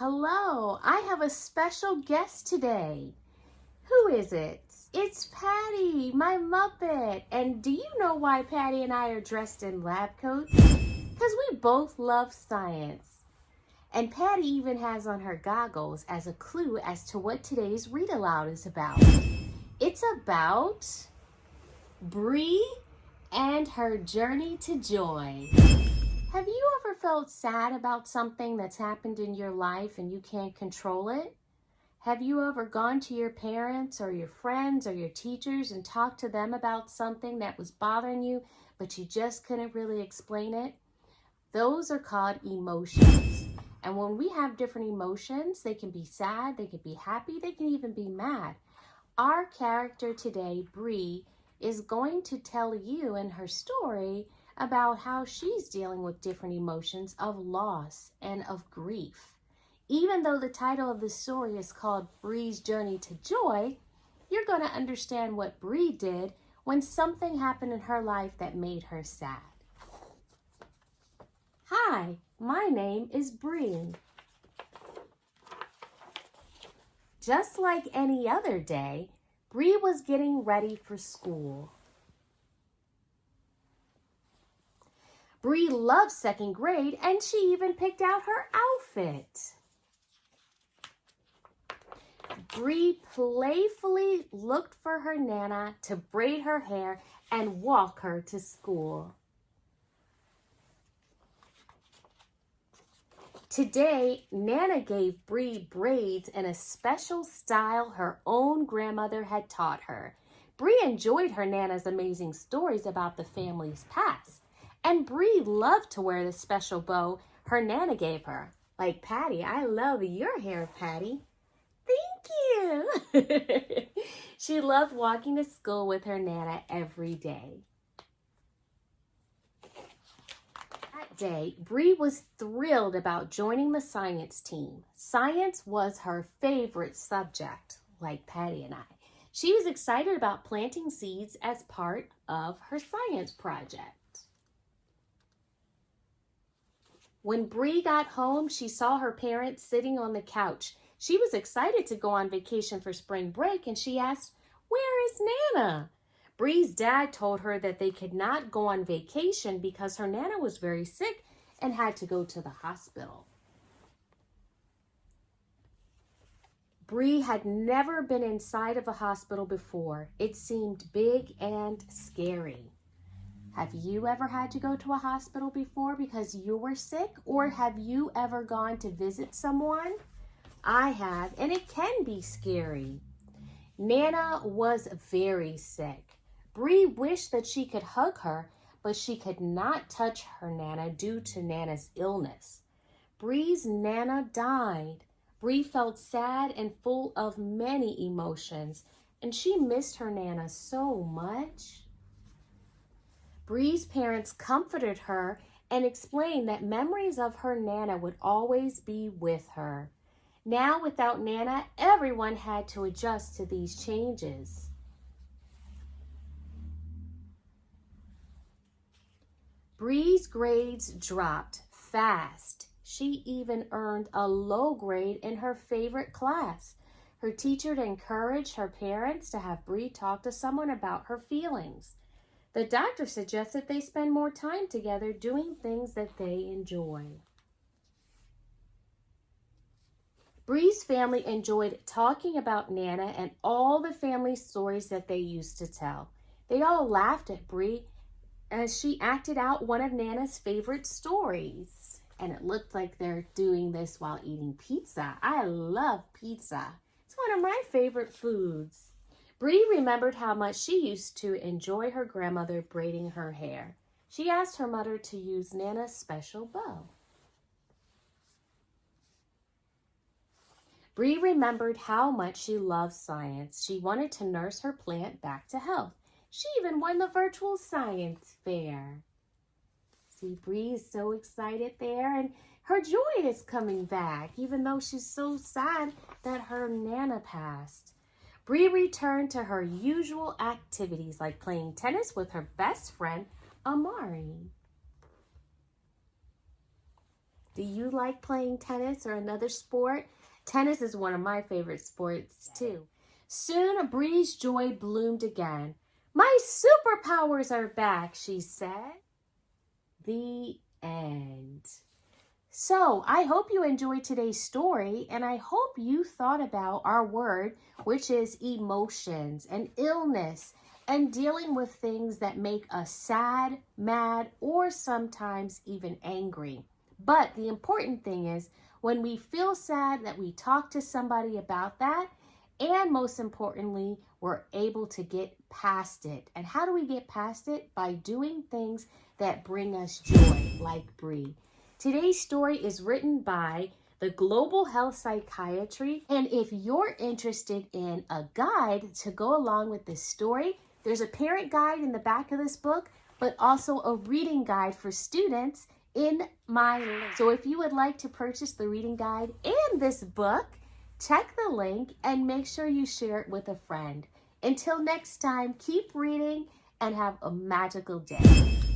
Hello, I have a special guest today. Who is it? It's Patty, my Muppet. And do you know why Patty and I are dressed in lab coats? Because we both love science. And Patty even has on her goggles as a clue as to what today's Read Aloud is about. It's about Bree and her journey to joy. Have you ever felt sad about something that's happened in your life and you can't control it? Have you ever gone to your parents or your friends or your teachers and talked to them about something that was bothering you, but you just couldn't really explain it? Those are called emotions. And when we have different emotions, they can be sad, they can be happy, they can even be mad. Our character today, Bree, is going to tell you in her story about how she's dealing with different emotions of loss and of grief. Even though the title of the story is called Bree's Journey to Joy, you're going to understand what Bree did when something happened in her life that made her sad. Hi, my name is Bree. Just like any other day, Bree was getting ready for school. Bree loves second grade, and she even picked out her outfit. Bree playfully looked for her Nana to braid her hair and walk her to school. Today, Nana gave Bree braids in a special style her own grandmother had taught her. Bree enjoyed her Nana's amazing stories about the family's past. And Bree loved to wear the special bow her Nana gave her. Like Patty, I love your hair, Patty. Thank you. She loved walking to school with her Nana every day. That day, Bree was thrilled about joining the science team. Science was her favorite subject, like Patty and I. She was excited about planting seeds as part of her science project. When Bree got home, she saw her parents sitting on the couch. She was excited to go on vacation for spring break, and she asked, "Where is Nana?" Bree's dad told her that they could not go on vacation because her Nana was very sick and had to go to the hospital. Bree had never been inside of a hospital before. It seemed big and scary. Have you ever had to go to a hospital before because you were sick? Or have you ever gone to visit someone? I have, and it can be scary. Nana was very sick. Bree wished that she could hug her, but she could not touch her Nana due to Nana's illness. Bree's Nana died. Bree felt sad and full of many emotions, and she missed her Nana so much. Bree's parents comforted her and explained that memories of her Nana would always be with her. Now, without Nana, everyone had to adjust to these changes. Bree's grades dropped fast. She even earned a low grade in her favorite class. Her teacher encouraged her parents to have Bree talk to someone about her feelings. The doctor suggested they spend more time together doing things that they enjoy. Bree's family enjoyed talking about Nana and all the family stories that they used to tell. They all laughed at Bree as she acted out one of Nana's favorite stories. And it looked like they're doing this while eating pizza. I love pizza. It's one of my favorite foods. Bree remembered how much she used to enjoy her grandmother braiding her hair. She asked her mother to use Nana's special bow. Bree remembered how much she loved science. She wanted to nurse her plant back to health. She even won the virtual science fair. See, Bree is so excited there, and her joy is coming back, even though she's so sad that her Nana passed. Bree returned to her usual activities like playing tennis with her best friend, Amari. Do you like playing tennis or another sport? Tennis is one of my favorite sports too. Soon, Bree's joy bloomed again. My superpowers are back, she said. The end. So, I hope you enjoyed today's story, and I hope you thought about our word, which is emotions and illness, and dealing with things that make us sad, mad, or sometimes even angry. But the important thing is, when we feel sad, that we talk to somebody about that, and most importantly, we're able to get past it. And how do we get past it? By doing things that bring us joy, like Bree. Today's story is written by the Global Health Psychiatry. And if you're interested in a guide to go along with this story, there's a parent guide in the back of this book, but also a reading guide for students in my link. So if you would like to purchase the reading guide and this book, check the link and make sure you share it with a friend. Until next time, keep reading and have a magical day.